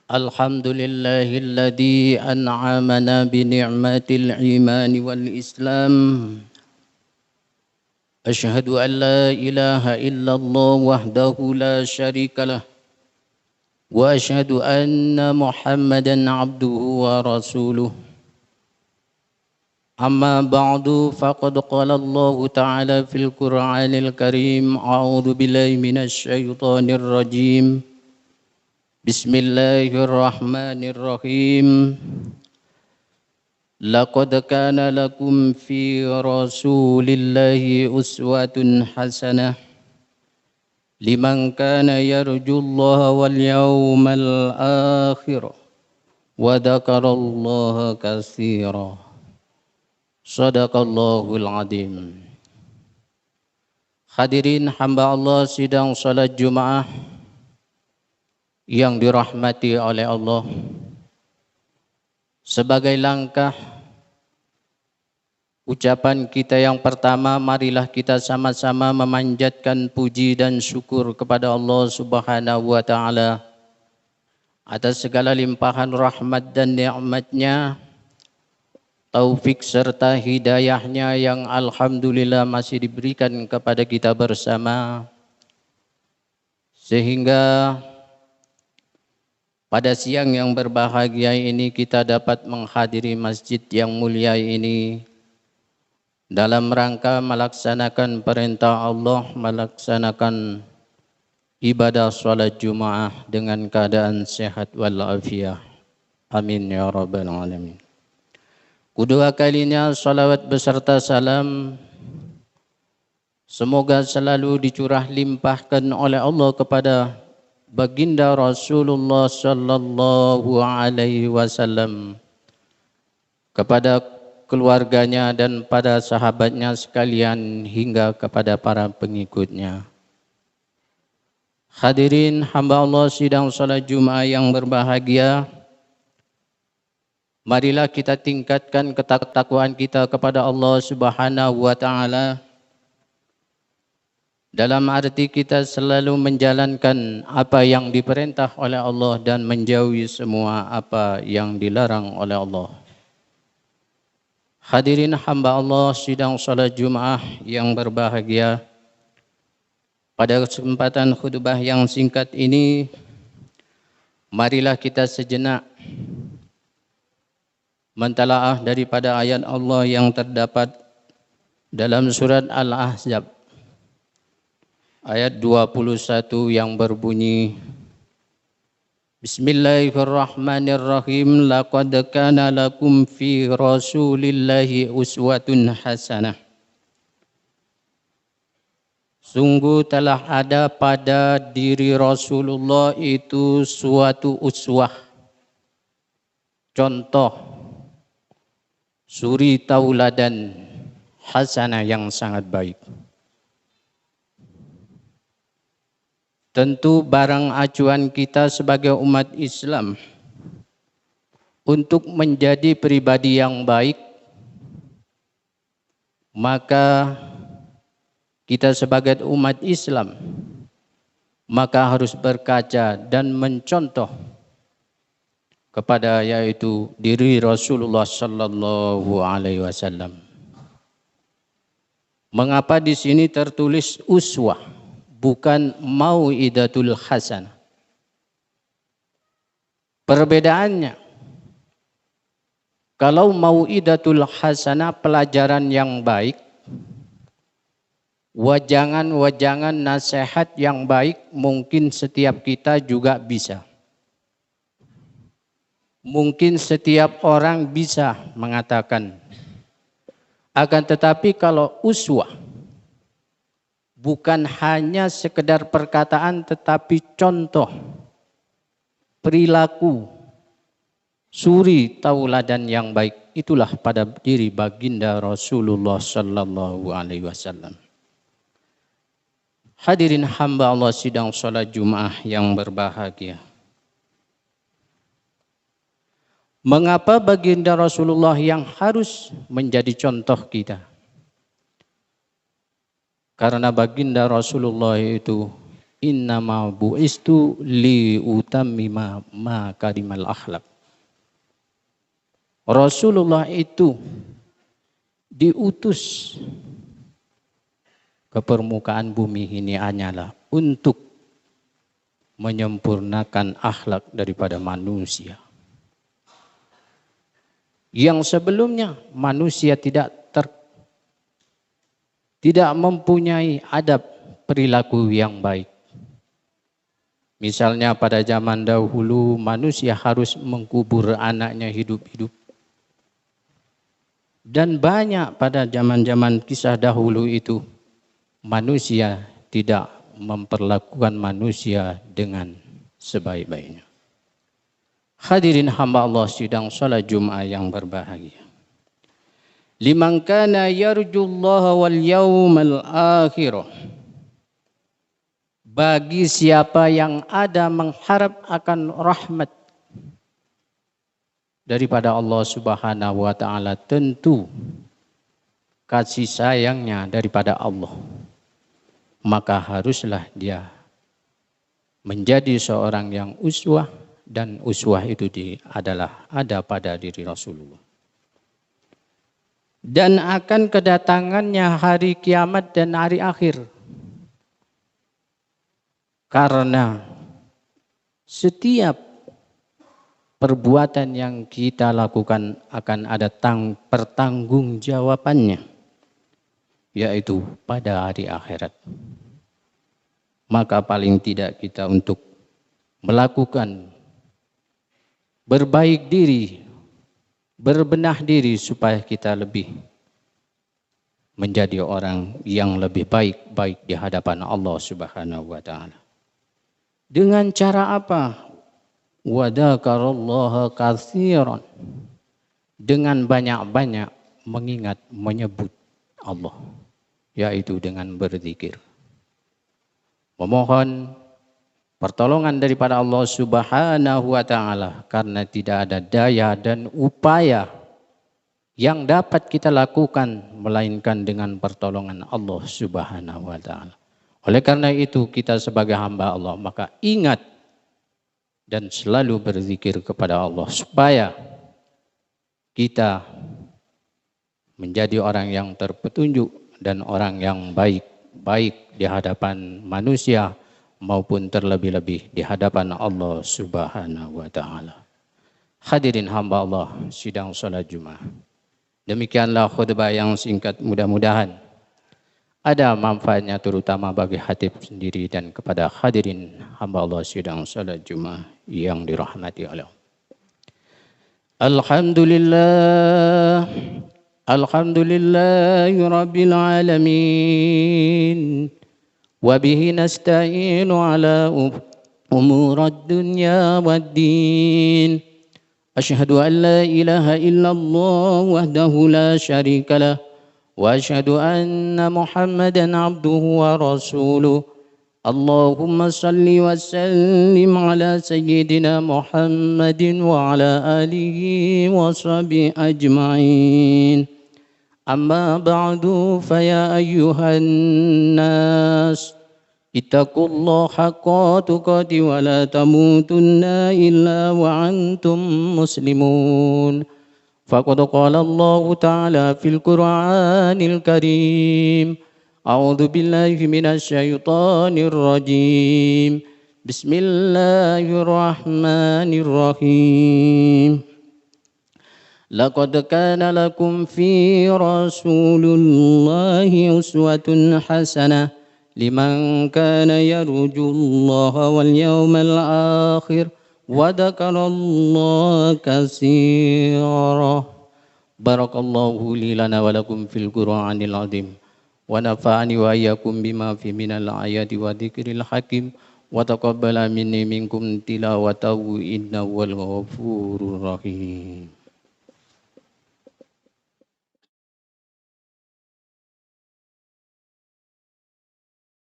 الحمد لله الذي أنعمنا بنعمة الإيمان والإسلام. أشهد أن لا إله إلا الله وحده لا شريك له، وأشهد أن محمدا عبده ورسوله. أما بعد، فقد قال الله تعالى في القرآن الكريم: أعوذ بالله من الشيطان الرجيم. بسم الله الرحمن الرحيم. لقد كان لكم في رسول الله أسوة حسنة لمن كان يرجو الله واليوم الآخر وذكر الله كثيرا. Sadaqallahul Azim. Hadirin hamba Allah sidang salat Jumaah yang dirahmati oleh Allah, sebagai langkah ucapan kita yang pertama, marilah kita sama-sama memanjatkan puji dan syukur kepada Allah Subhanahu wa Ta'ala atas segala limpahan rahmat dan nikmat-Nya, taufik serta hidayahnya yang alhamdulillah masih diberikan kepada kita bersama, sehingga pada siang yang berbahagia ini kita dapat menghadiri masjid yang mulia ini dalam rangka melaksanakan perintah Allah, melaksanakan ibadah salat Jumaah dengan keadaan sehat walafiat. Amin ya rabbal alamin. Kedua kalinya salawat beserta salam semoga selalu dicurah limpahkan oleh Allah kepada baginda Rasulullah sallallahu alaihi wasallam, kepada keluarganya dan pada sahabatnya sekalian hingga kepada para pengikutnya. Hadirin hamba Allah sidang salat Jumaah yang berbahagia, marilah kita tingkatkan ketakwaan kita kepada Allah Subhanahu wa Ta'ala, dalam arti kita selalu menjalankan apa yang diperintah oleh Allah dan menjauhi semua apa yang dilarang oleh Allah. Hadirin hamba Allah sidang salat Jumaah yang berbahagia, pada kesempatan khutbah yang singkat ini, marilah kita sejenak mentalaah daripada ayat Allah yang terdapat dalam surat Al-Ahzab ayat 21 yang berbunyi: Bismillahirrahmanirrahim. Laqad kana lakum fi rasulillahi uswatun hasanah. Sungguh telah ada pada diri Rasulullah itu suatu uswah, contoh, suri tauladan hasanah yang sangat baik. Tentu barang acuan kita sebagai umat Islam untuk menjadi pribadi yang baik, maka kita sebagai umat Islam maka harus berkaca dan mencontoh kepada yaitu diri Rasulullah sallallahu alaihi wasallam. Mengapa di sini tertulis uswah, bukan mau'idatul hasanah? Perbedaannya, kalau mau'idatul hasanah pelajaran yang baik, wajangan-wajangan nasihat yang baik, mungkin setiap kita juga bisa. Mungkin setiap orang bisa mengatakan. Akan tetapi kalau uswah, bukan hanya sekedar perkataan tetapi contoh, perilaku, suri tauladan yang baik, itulah pada diri baginda Rasulullah sallallahu alaihi wasallam. Hadirin hamba Allah sidang salat Jumaah yang berbahagia, mengapa baginda Rasulullah yang harus menjadi contoh kita? Karena baginda Rasulullah itu innama bu'istu li utammima makarimal akhlak. Rasulullah itu diutus ke permukaan bumi ini hanyalah untuk menyempurnakan akhlak daripada manusia. Yang sebelumnya manusia tidak mempunyai adab perilaku yang baik. Misalnya pada zaman dahulu manusia harus mengkubur anaknya hidup-hidup. Dan banyak pada zaman-zaman kisah dahulu itu manusia tidak memperlakukan manusia dengan sebaik-baiknya. Hadirin hamba Allah sidang salat Jumat yang berbahagia. Liman kana yarjullaha wal yawmal akhir. Bagi siapa yang ada mengharap akan rahmat daripada Allah Subhanahu wa taala, tentu kasih sayangnya daripada Allah, maka haruslah dia menjadi seorang yang uswah, dan uswah itu adalah ada pada diri Rasulullah. Dan akan kedatangannya hari kiamat dan hari akhir. Karena setiap perbuatan yang kita lakukan akan ada pertanggungjawabannya, yaitu pada hari akhirat. Maka paling tidak kita untuk melakukan berbaik diri, berbenah diri supaya kita lebih menjadi orang yang lebih baik di hadapan Allah Subhanahu wa taala. Dengan cara apa? Wa dzakarallaha katsiran. Dengan banyak-banyak mengingat, menyebut Allah, yaitu dengan berzikir. Memohon pertolongan daripada Allah Subhanahu wa taala, karena tidak ada daya dan upaya yang dapat kita lakukan melainkan dengan pertolongan Allah Subhanahu wa taala. Oleh karena itu kita sebagai hamba Allah maka ingat dan selalu berzikir kepada Allah supaya kita menjadi orang yang terpetunjuk dan orang yang baik di hadapan manusia maupun terlebih-lebih di hadapan Allah Subhanahu wa taala. Hadirin hamba Allah sidang salat Jumat. Demikianlah khutbah yang singkat, mudah-mudahan ada manfaatnya terutama bagi hatib sendiri dan kepada hadirin hamba Allah sidang salat Jumat yang dirahmati Allah. Alhamdulillah, alhamdulillahi rabbil alamin. Wa bihi nasta'inu ala umurad dunya waddin. Asyhadu an la ilaha illallah wahdahu la syarika lah. وأشهد أن محمدا عبده ورسوله اللهم صل وسلم على سيدنا محمد وعلى آله وصحبه أجمعين أما بعد فيا أيها الناس اتقوا الله حق تقاته ولا تموتن إلا وأنتم مسلمون. فقد قال الله تعالى في القرآن الكريم أعوذ بالله من الشيطان الرجيم بسم الله الرحمن الرحيم لقد كان لكم في رسول الله أسوة حسنة لمن كان يرجو الله واليوم الآخر وذكر الله كثيرا. بارك الله لي لنا ولكم في القرآن العظيم ونفعني وإياكم بما فيه من الآيات وذكر الحكيم وتقبل مني منكم تلاوته إنه هو الغفور الرحيم.